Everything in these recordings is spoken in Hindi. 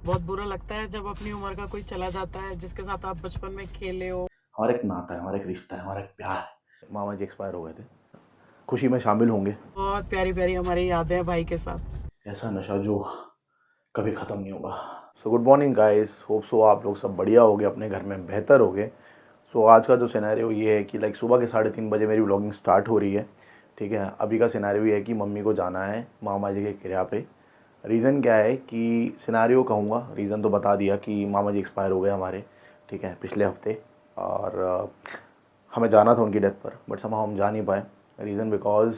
बहुत बुरा लगता है जब अपनी उम्र का कोई चला जाता है जिसके साथ आप बचपन में खेले हो। हमारा एक नाता है, हमारा एक रिश्ता है, हमारा एक प्यार है। मामा जी एक्सपायर हो गए थे, खुशी में शामिल होंगे। बहुत प्यारी प्यारी हमारी यादें हैं भाई के साथ। ऐसा नशा जो कभी ख़त्म नहीं होगा। So good morning guys, hope so आप लोग सब बढ़िया होगे, अपने घर में बेहतर होगे। सो आज का जो सिनेरियो ये है कि लाइक सुबह के 3:30 बजे मेरी व्लॉगिंग स्टार्ट हो रही है। ठीक है, अभी का सिनेरियो ये है कि मम्मी को जाना है मामा जी के किरा पे। रीज़न क्या है कि सिनेरियो कहूँगा, रीज़न तो बता दिया कि मामा जी एक्सपायर हो गए हमारे, ठीक है, पिछले हफ्ते। और हमें जाना था उनकी डेथ पर, बट समहाउ हम जा नहीं पाए। रीज़न बिकॉज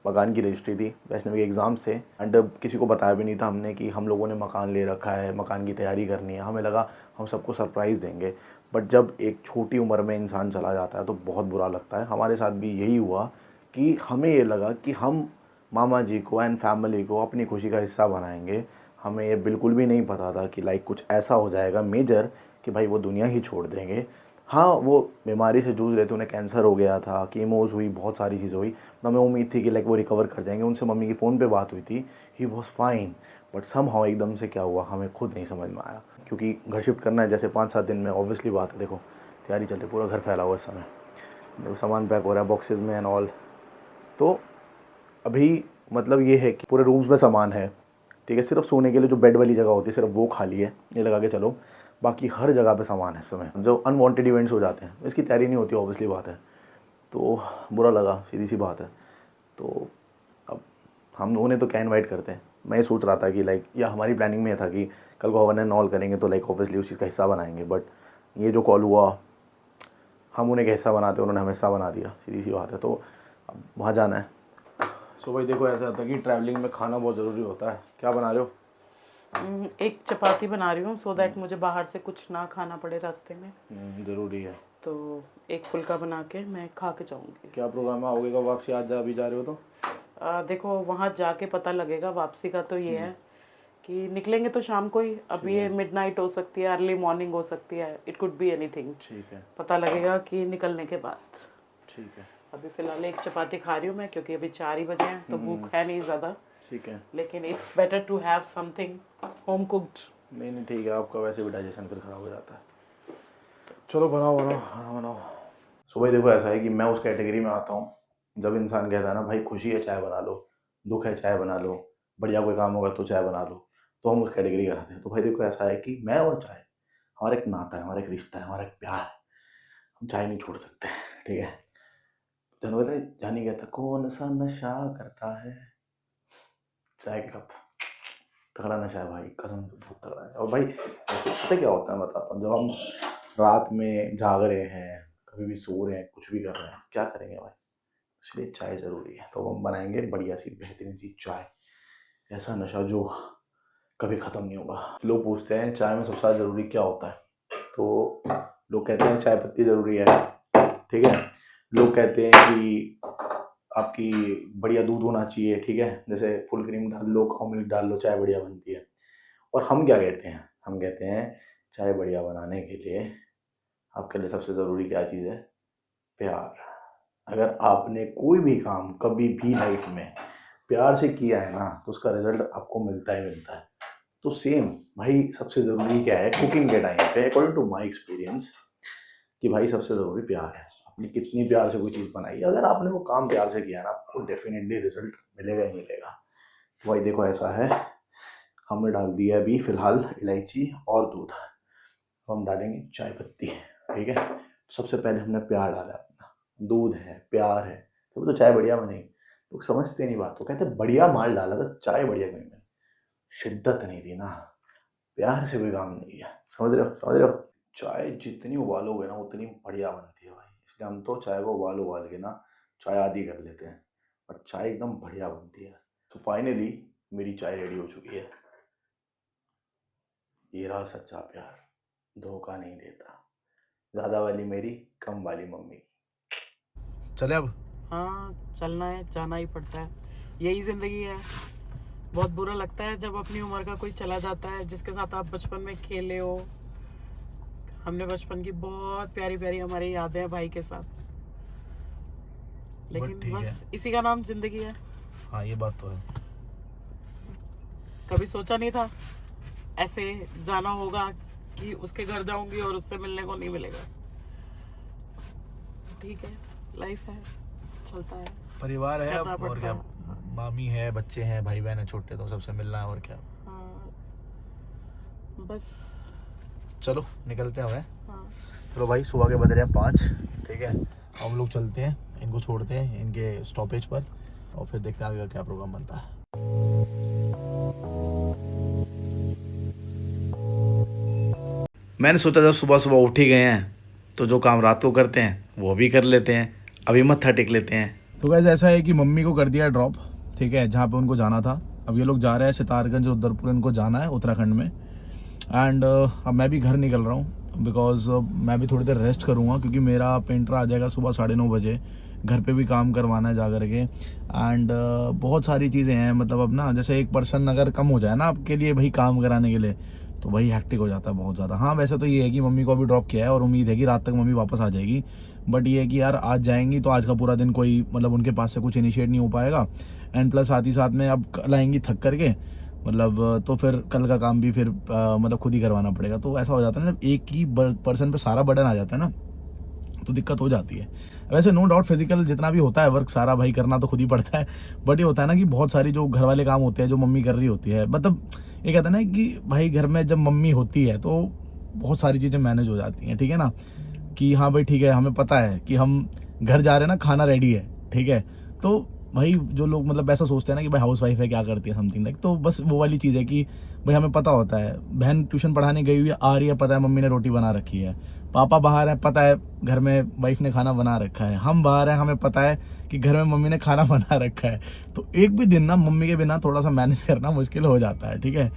मकान की रजिस्ट्री थी, वैष्णवी के एग्ज़ाम्स थे, एंड किसी को बताया भी नहीं था हमने कि हम लोगों ने मकान ले रखा है, मकान की तैयारी करनी है। हमें लगा हम सबको सरप्राइज़ देंगे, बट जब एक छोटी उम्र में इंसान चला जाता है तो बहुत बुरा लगता है। हमारे साथ भी यही हुआ कि हमें ये लगा कि हम मामा जी को एंड फैमिली को अपनी खुशी का हिस्सा बनाएंगे। हमें ये बिल्कुल भी नहीं पता था कि लाइक कुछ ऐसा हो जाएगा मेजर कि भाई वो दुनिया ही छोड़ देंगे। हाँ, वो बीमारी से जूझ रहे थे, उन्हें कैंसर हो गया था, कीमोज़ हुई, बहुत सारी चीज़ें हुई। हमें उम्मीद थी कि लाइक वो रिकवर कर जाएंगे। उनसे मम्मी की फ़ोन पे बात हुई थी, he was fine, but somehow एकदम से क्या हुआ हमें खुद नहीं समझ में आया। क्योंकि घर शिफ्ट करना है जैसे 5-7 दिन में, ऑब्वियसली बात है। देखो तैयारी चल रही, पूरा घर फैला हुआ इस समय, देखो सामान पैक हो रहा है बॉक्सेस में एंड ऑल। तो अभी मतलब ये है कि पूरे रूम्स में सामान है, ठीक है, सिर्फ सोने के लिए जो बेड वाली जगह होती है सिर्फ वो खाली है, ये लगा के चलो। बाकी हर जगह पे सामान है इस समय। जो अनवांटेड इवेंट्स हो जाते हैं इसकी तैयारी नहीं होती, ऑब्वियसली बात है। तो बुरा लगा, सीधी सी बात है। तो अब हम लोगों ने तो क्या इन्वाइट करते हैं। मैं ये सोच रहा था कि लाइक, या हमारी प्लानिंग में ये था कि कल को हवन एंड ऑल करेंगे तो लाइक ऑब्वियसली उस चीज़ का हिस्सा बनाएंगे। बट ये जो कॉल हुआ, हम उन्हें हिस्सा बनाते, उन्होंने हमें हिस्सा बना दिया, सीधी सी बात है। तो अब वहाँ जाना है। सो भाई देखो, ऐसा होता है कि ट्रैवलिंग में खाना बहुत ज़रूरी होता है। क्या बना रहे हो? एक चपाती बना रही हूँ सो दैट मुझे बाहर से कुछ ना खाना पड़े रास्ते में। ज़रूरी है। तो एक फुल्का बना के मैं खा के जाऊँगी। क्या प्रोग्राम है, आओगे कब वापसी? आज अभी जा रहे हो तो? देखो वहाँ जाके पता लगेगा। वापसी का तो ये है कि निकलेंगे तो शाम को ही। अब ये मिडनाइट हो सकती है, अर्ली मॉर्निंग हो सकती है, इट कुड बी एनीथिंग। ठीक है, पता लगेगा कि निकलने के बाद। ठीक है, अभी फ़िलहाल एक चपाती खा रही हूँ मैं, क्योंकि अभी 4 ही बजे हैं तो भूख है नहीं ज़्यादा। ठीक है। लेकिन it's better to have something home cooked. नहीं नहीं, ठीक है, आपका वैसे भी डाइजेशन फिर ख़राब हो जाता है। चलो बनाओ बनाओ खाना बनाओ। सुबह देखो, ऐसा है कि मैं उस कैटेगरी में आता हूँ जब इंसान कहता है ना भाई खुशी है चाय बना लो, दुख है चाय बना लो, बढ़िया कोई काम होगा तो चाय बना लो, तो हम उस कैटेगरी का आते हैं। तो भाई देखो, ऐसा है कि मैं और चाय, हमारा एक नाता है, हमारा एक रिश्ता है, हमारा एक प्यार है। हम चाय नहीं छोड़ सकते, ठीक है। जानवर पता है, जानी कहता कौन सा नशा करता है, चाय के कप। तगड़ा नशा है भाई, कसम से बहुत तगड़ा है। और भाई पता है क्या होता है, बताता हूँ। जब हम रात में जाग रहे हैं, कभी भी सो रहे हैं, कुछ भी कर रहे हैं, क्या करेंगे भाई, इसलिए चाय ज़रूरी है। तो हम बनाएंगे बढ़िया सी बेहतरीन सी चाय, ऐसा नशा जो कभी ख़त्म नहीं होगा। लोग पूछते हैं चाय में सबसे ज़्यादा ज़रूरी क्या होता है, तो लोग कहते हैं चाय पत्ती ज़रूरी है, ठीक है। लोग कहते हैं कि आपकी बढ़िया दूध होना चाहिए, ठीक है, जैसे फुल क्रीम डाल लो, काउ मिल्क डाल लो, चाय बढ़िया बनती है। और हम क्या कहते हैं, हम कहते हैं चाय बढ़िया बनाने के लिए आपके लिए सबसे ज़रूरी क्या चीज़ है? प्यार। अगर आपने कोई भी काम कभी भी लाइफ में प्यार से किया है ना, तो उसका रिजल्ट आपको मिलता ही मिलता है। तो सेम भाई, सबसे ज़रूरी क्या है कुकिंग के टाइम पे, अकॉर्डिंग टू माई एक्सपीरियंस, कि भाई सबसे ज़रूरी प्यार है। आपने कितनी प्यार से कोई चीज़ बनाई, अगर आपने वो काम प्यार से किया ना, आपको डेफिनेटली रिजल्ट मिलेगा ही मिलेगा। तो भाई देखो, ऐसा है, हमने डाल दिया अभी फ़िलहाल इलायची और दूध। अब हम डालेंगे चाय पत्ती, ठीक है। सबसे पहले हमने प्यार डाला अपना, दूध है, प्यार है, तब तो चाय बढ़िया बनेगी। लोग समझते नहीं बात, तो कहते बढ़िया माल डाला तो चाय बढ़िया क्यों बनी। शिद्दत नहीं थी ना, प्यार से कोई काम नहीं किया। समझ रहे हो, समझ रहे हो। चाय जितनी उबालोगे ना उतनी बढ़िया बनती है भाई, इसलिए हम तो चाय को उबाल उबाल के ना चाय आधी कर लेते हैं, और चाय एकदम बढ़िया बनती है। तो फाइनली मेरी चाय रेडी हो चुकी है। ये रहा सच्चा प्यार, धोखा नहीं देता। ज़्यादा वाली मेरी, कम वाली मम्मी। चले अब। हाँ, चलना है, जाना ही पड़ता है, यही ज़िंदगी है। बहुत बुरा लगता है जब अपनी उम्र का कोई चला जाता है जिसके साथ आप बचपन में खेले हो। हमने बचपन की बहुत प्यारी प्यारी हमारी यादें हैं भाई के साथ। लेकिन ठीक है, बस इसी का नाम जिंदगी है। हाँ ये बात तो है। कभी सोचा नहीं था ऐसे जाना होगा कि उसके घर जाऊंगी और उससे मिलने को नहीं मिलेगा। ठीक है, लाइफ है, चलता है, परिवार है करना अब, और पड़ता क्या, मामी है, बच्चे हैं, भाई बहन है छोटे, तो सबसे मिलना है और क्या। हाँ, बस। चलो निकलते हैं हमें। हाँ, चलो भाई, सुबह के बज रहे हैं 5, ठीक है, हम लोग चलते हैं, इनको छोड़ते हैं इनके स्टॉपेज पर और फिर देखते हैं आगे का क्या प्रोग्राम बनता है। मैंने सोचा जब सुबह सुबह उठ ही गए हैं तो जो काम रात को करते हैं वो भी कर लेते हैं, अभी मत्था टेक लेते हैं। तो गाइस ऐसा है कि मम्मी को कर दिया ड्रॉप, ठीक है, जहाँ पे उनको जाना था। अब ये लोग जा रहे हैं सितारगंज, रुद्रपुर इनको जाना है उत्तराखंड में। एंड अब मैं भी घर निकल रहा हूँ बिकॉज मैं भी थोड़ी देर रेस्ट करूँगा, क्योंकि मेरा पेंटर आ जाएगा सुबह 9:30 बजे। घर पे भी काम करवाना है जा करके। एंड बहुत सारी चीज़ें हैं, मतलब अब ना जैसे एक पर्सन अगर कम हो जाए ना आपके लिए भाई काम कराने के लिए, तो वही हैक्टिक हो जाता है बहुत ज़्यादा। हाँ वैसे तो ये है कि मम्मी को अभी ड्रॉप किया है और उम्मीद है कि रात तक मम्मी वापस आ जाएगी। बट ये है कि यार आज जाएंगी तो आज का पूरा दिन कोई मतलब उनके पास से कुछ इनिशिएट नहीं हो पाएगा। एंड प्लस साथ ही साथ में अब कल आएंगी थक करके, मतलब तो फिर कल का काम भी फिर मतलब खुद ही करवाना पड़ेगा। तो ऐसा हो जाता है ना, जब एक ही पर्सन पे सारा बर्डन आ जाता है ना, तो दिक्कत हो जाती है। वैसे नो डाउट फिजिकल जितना भी होता है वर्क सारा भाई करना तो खुद ही पड़ता है। बट ये होता है ना कि बहुत सारी जो घर वाले काम होते हैं जो मम्मी कर रही होती है, मतलब ये कहते हैं ना कि भाई घर में जब मम्मी होती है तो बहुत सारी चीज़ें मैनेज हो जाती हैं, ठीक है ना। कि हाँ भाई ठीक है, हमें पता है कि हम घर जा रहे हैं ना, खाना रेडी है, ठीक है। तो भाई जो लोग मतलब ऐसा सोचते हैं ना कि भाई हाउस वाइफ है क्या करती है समथिंग लाइक, तो बस वो वाली चीज़ है कि भाई हमें पता होता है बहन ट्यूशन पढ़ाने गई हुई है, आ रही है, पता है मम्मी ने रोटी बना रखी है, पापा बाहर है, पता है घर में वाइफ ने खाना बना रखा है, हम बाहर हैं, हमें पता है कि घर में मम्मी ने खाना बना रखा है। तो एक भी दिन ना मम्मी के बिना थोड़ा सा मैनेज करना मुश्किल हो जाता है, ठीक है।